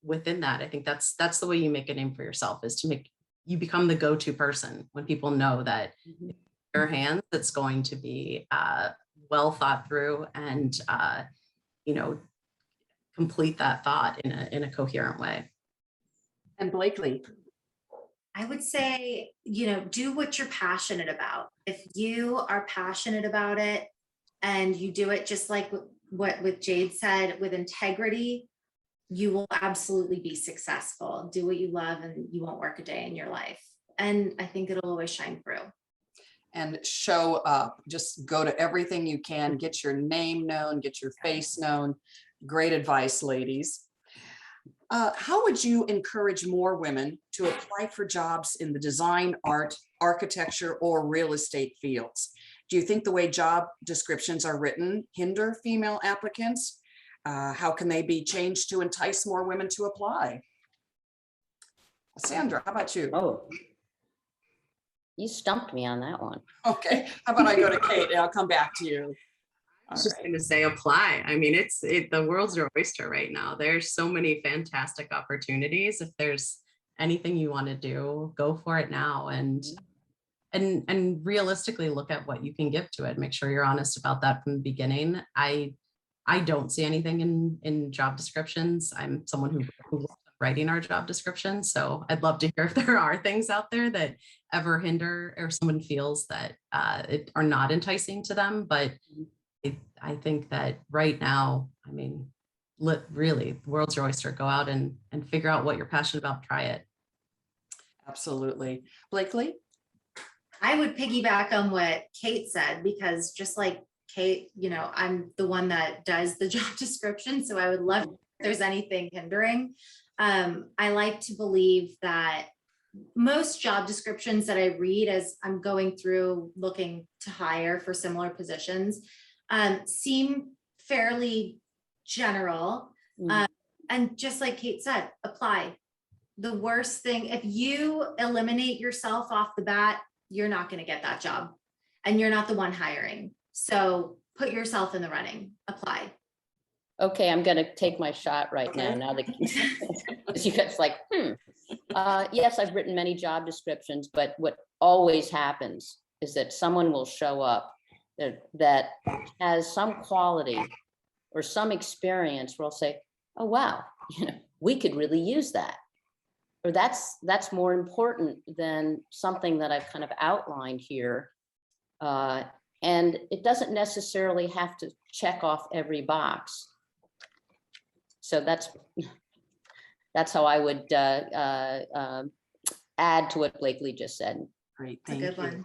within that, I think that's the way you make a name for yourself, is to you become the go-to person when people know that in your hands, it's going to be well thought through and complete that thought in a coherent way. And Blakely? I would say, do what you're passionate about. If you are passionate about it and you do it just like what Jade said, with integrity, you will absolutely be successful. Do what you love and you won't work a day in your life. And I think it'll always shine through. And show up. Just go to everything you can, get your name known, get your face known. Great advice, ladies. How would you encourage more women to apply for jobs in the design, art, architecture, or real estate fields? Do you think the way job descriptions are written hinder female applicants? How can they be changed to entice more women to apply? Sandra, how about you? Oh, you stumped me on that one. Okay, how about I go to Kate and I'll come back to you. I was just going to say apply. I mean, the world's your oyster right now. There's so many fantastic opportunities. If there's anything you want to do, go for it now, and realistically look at what you can give to it. Make sure you're honest about that from the beginning. I don't see anything in job descriptions. I'm someone who loves writing our job descriptions. So I'd love to hear if there are things out there that ever hinder or someone feels that are not enticing to them. But I think that right now, I mean, really, the world's your oyster. Go out and figure out what you're passionate about. Try it. Absolutely. Blakely? I would piggyback on what Kate said, because just like Kate, I'm the one that does the job description. So I would love if there's anything hindering. I like to believe that most job descriptions that I read as I'm going through looking to hire for similar positions seem fairly general. And just like Kate said, apply. The worst thing, if you eliminate yourself off the bat, you're not going to get that job, and you're not the one hiring. So put yourself in the running, apply. Okay, I'm gonna take my shot right now. Now that you guys like, yes, I've written many job descriptions, but what always happens is that someone will show up that has some quality or some experience where I'll say, oh, wow, we could really use that. Or that's more important than something that I've kind of outlined here. And it doesn't necessarily have to check off every box. So that's how I would add to what Blakely just said. Great, That's a good one.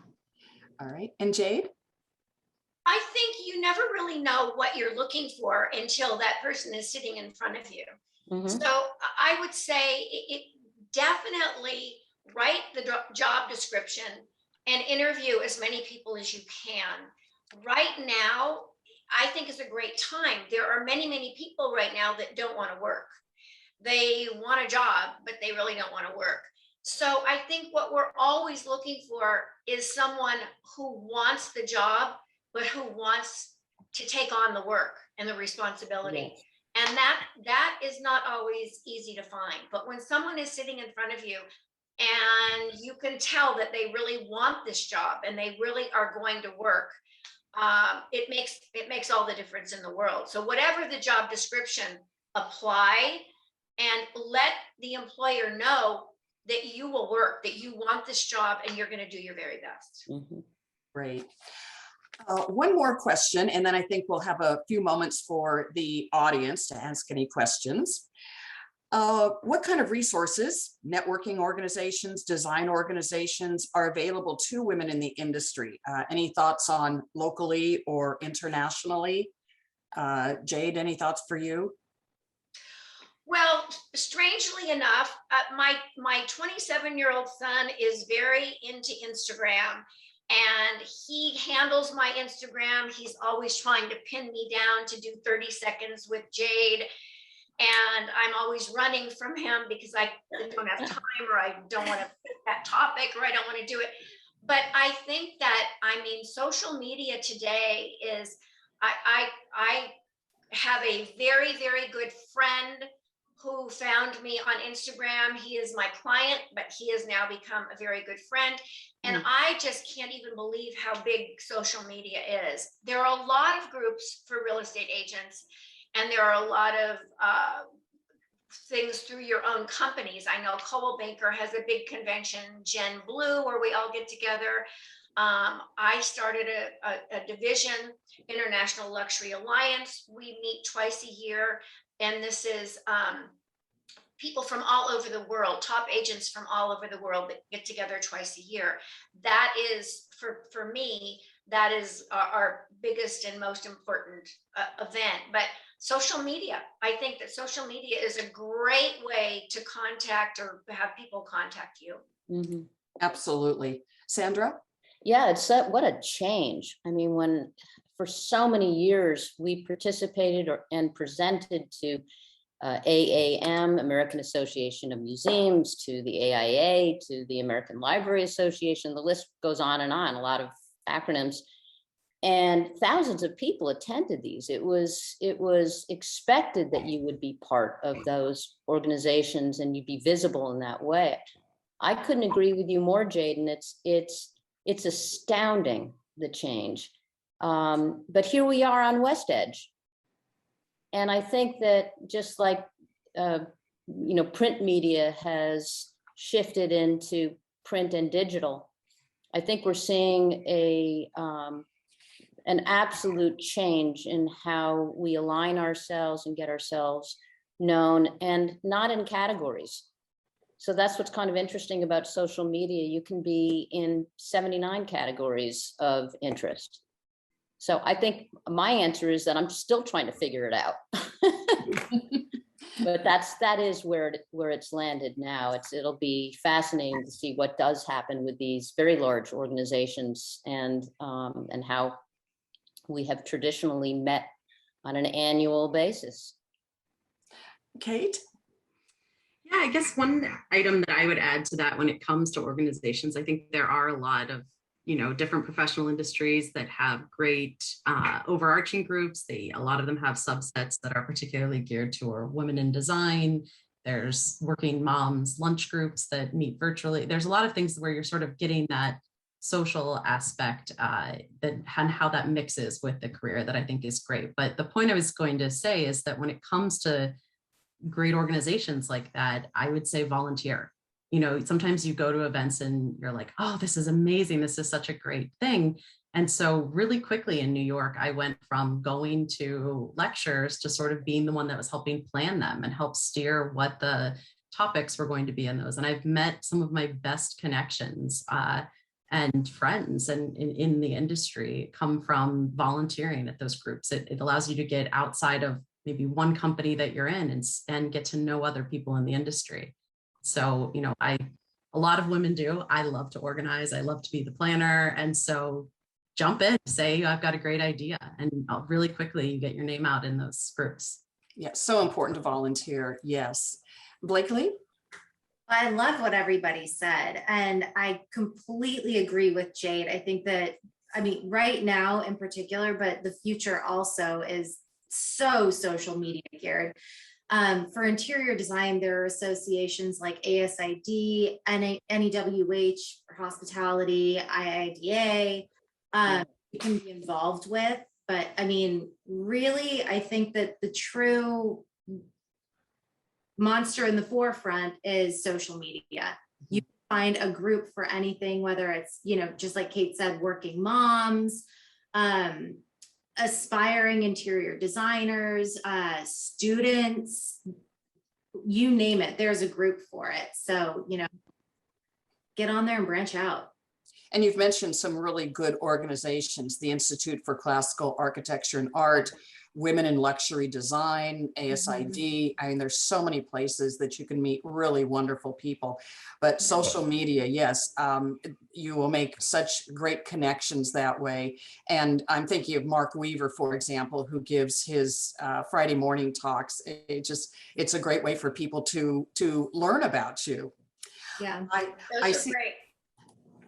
All right, and Jade? I think you never really know what you're looking for until that person is sitting in front of you. So I would say it definitely write the job description and interview as many people as you can. Right now, I think is a great time. There are many, many people right now that don't want to work. They want a job, but they really don't want to work. So I think what we're always looking for is someone who wants the job, but who wants to take on the work and the responsibility. Yes. And that is not always easy to find. But when someone is sitting in front of you and you can tell that they really want this job and they really are going to work, it makes all the difference in the world. So whatever the job description, apply and let the employer know that you will work, that you want this job, and you're going to do your very best. Great. One more question, and then I think we'll have a few moments for the audience to ask any questions. What kind of resources, networking organizations, design organizations are available to women in the industry? Any thoughts on locally or internationally? Jade, any thoughts for you? Well, strangely enough, my 27-year-old son is very into Instagram, and he handles my Instagram. He's always trying to pin me down to do 30 seconds with Jade. And I'm always running from him because I don't have time, or I don't want to pick that topic, or I don't want to do it. But I think that, social media today is, I have a very, very good friend who found me on Instagram. He is my client, but he has now become a very good friend. And I just can't even believe how big social media is. There are a lot of groups for real estate agents, and there are a lot of things through your own companies. I know Coldwell Banker has a big convention, Gen Blue, where we all get together. I started a division, International Luxury Alliance. We meet twice a year, and this is people from all over the world, top agents from all over the world that get together twice a year. That is, for me, that is our biggest and most important event. But social media, I think that social media is a great way to contact or have people contact you. Absolutely. Sandra? Yeah, it's what a change. I mean, when for so many years we participated and presented to AAM, American Association of Museums, to the AIA, to the American Library Association. The list goes on, a lot of acronyms. And thousands of people attended these. It was expected that you would be part of those organizations and you'd be visible in that way. I couldn't agree with you more, Jade, and it's astounding, the change. But here we are on WestEdge. And I think that just like, print media has shifted into print and digital, I think we're seeing an absolute change in how we align ourselves and get ourselves known, and not in categories. So that's what's kind of interesting about social media. You can be in 79 categories of interest. So I think my answer is that I'm still trying to figure it out. But that is where it's landed now. It'll be fascinating to see what does happen with these very large organizations, and how we have traditionally met on an annual basis. Kate? Yeah, I guess one item that I would add to that when it comes to organizations, I think there are a lot of, different professional industries that have great overarching groups. A lot of them have subsets that are particularly geared toward women in design. There's working moms lunch groups that meet virtually. There's a lot of things where you're sort of getting that social aspect and how that mixes with the career, that I think is great. But the point I was going to say is that when it comes to great organizations like that, I would say volunteer. Sometimes you go to events and you're like, oh, this is amazing. This is such a great thing. And so really quickly in New York, I went from going to lectures to sort of being the one that was helping plan them and help steer what the topics were going to be in those. And I've met some of my best connections and friends and in the industry come from volunteering at those groups. It allows you to get outside of maybe one company that you're in and get to know other people in the industry. So, a lot of women do. I love to organize. I love to be the planner. And so jump in, say, I've got a great idea. And really quickly, you get your name out in those groups. Yeah, so important to volunteer. Yes. Blakely? I love what everybody said. And I completely agree with Jade. I think that, right now in particular, but the future also is so social media geared. For interior design, there are associations like ASID, NEWH for hospitality, IIDA, you can be involved with. But really, I think that the true monster in the forefront is social media. You can find a group for anything, whether it's, just like Kate said, working moms, aspiring interior designers, students, you name it, there's a group for it. So, get on there and branch out. And you've mentioned some really good organizations, the Institute for Classical Architecture and Art, Women in Luxury Design, ASID. There's so many places that you can meet really wonderful people. But social media, yes, you will make such great connections that way. And I'm thinking of Mark Weaver, for example, who gives his Friday morning talks. It's a great way for people to learn about you. Yeah,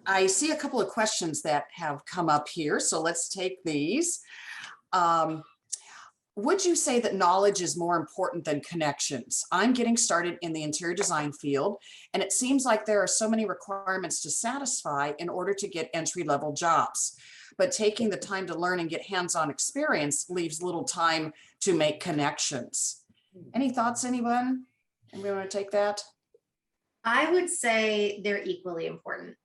I see a couple of questions that have come up here, so let's take these. Would you say that knowledge is more important than connections? I'm getting started in the interior design field, and it seems like there are so many requirements to satisfy in order to get entry-level jobs. But taking the time to learn and get hands-on experience leaves little time to make connections. Any thoughts, anyone? Anybody want to take that? I would say they're equally important,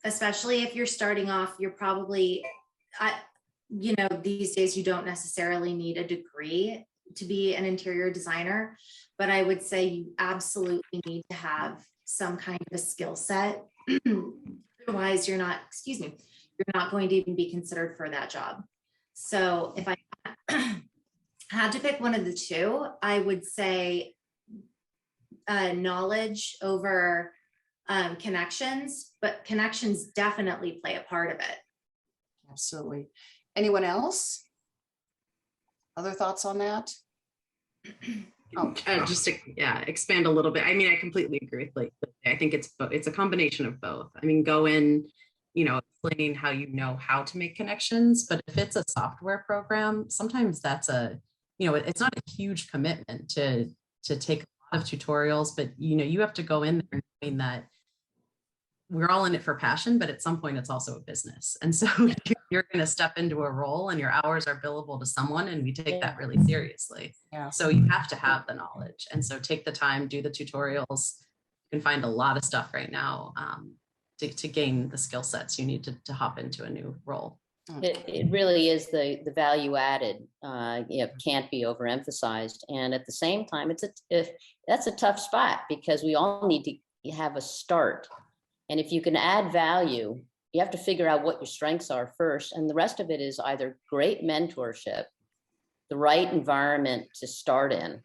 especially if you're starting off. You're probably, these days you don't necessarily need a degree to be an interior designer, but I would say you absolutely need to have some kind of a skill set. Otherwise, you're not going to even be considered for that job. So if I had to pick one of the two, I would say knowledge over connections, but connections definitely play a part of it. Absolutely. Anyone else? Other thoughts on that? Just to expand a little bit. I mean, I completely agree with like, I think it's a combination of both. I mean, go in, explaining how how to make connections, but if it's a software program, sometimes that's it's not a huge commitment to take a lot of tutorials, but you have to go in there knowing that we're all in it for passion, but at some point it's also a business. And so you're going to step into a role and your hours are billable to someone, and we take that really seriously. Yeah. So you have to have the knowledge. And so take the time, do the tutorials. You can find a lot of stuff right now to gain the skill sets you need to hop into a new role. It really is the value added, can't be overemphasized. And at the same time, that's a tough spot because we all need to have a start. And if you can add value, you have to figure out what your strengths are first. And the rest of it is either great mentorship, the right environment to start in,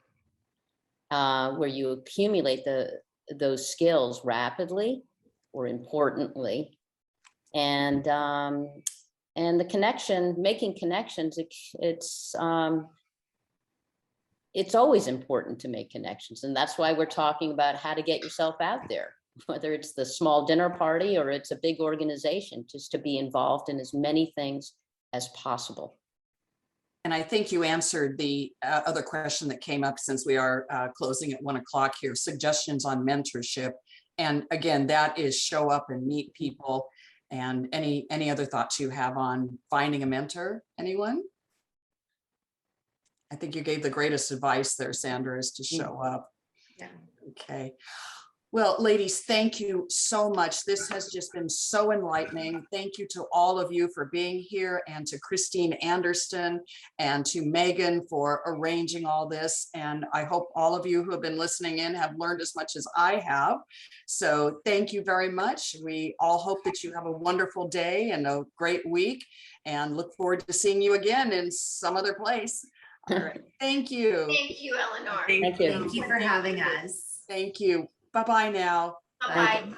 where you accumulate those skills rapidly or importantly, and the making connections. It's always important to make connections, and that's why we're talking about how to get yourself out there. Whether it's the small dinner party or it's a big organization, just to be involved in as many things as possible. And I think you answered the other question that came up since we are closing at 1 o'clock here, suggestions on mentorship. And again, that is show up and meet people. And any other thoughts you have on finding a mentor, anyone? I think you gave the greatest advice there, Sandra, is to show up. Yeah. Okay. Well, ladies, thank you so much. This has just been so enlightening. Thank you to all of you for being here, and to Christine Anderson and to Megan for arranging all this. And I hope all of you who have been listening in have learned as much as I have. So thank you very much. We all hope that you have a wonderful day and a great week, and look forward to seeing you again in some other place. All right. Thank you. Thank you, Eleanor. Thank you. Thank you for having us. Thank you. Bye-bye now. Bye-bye.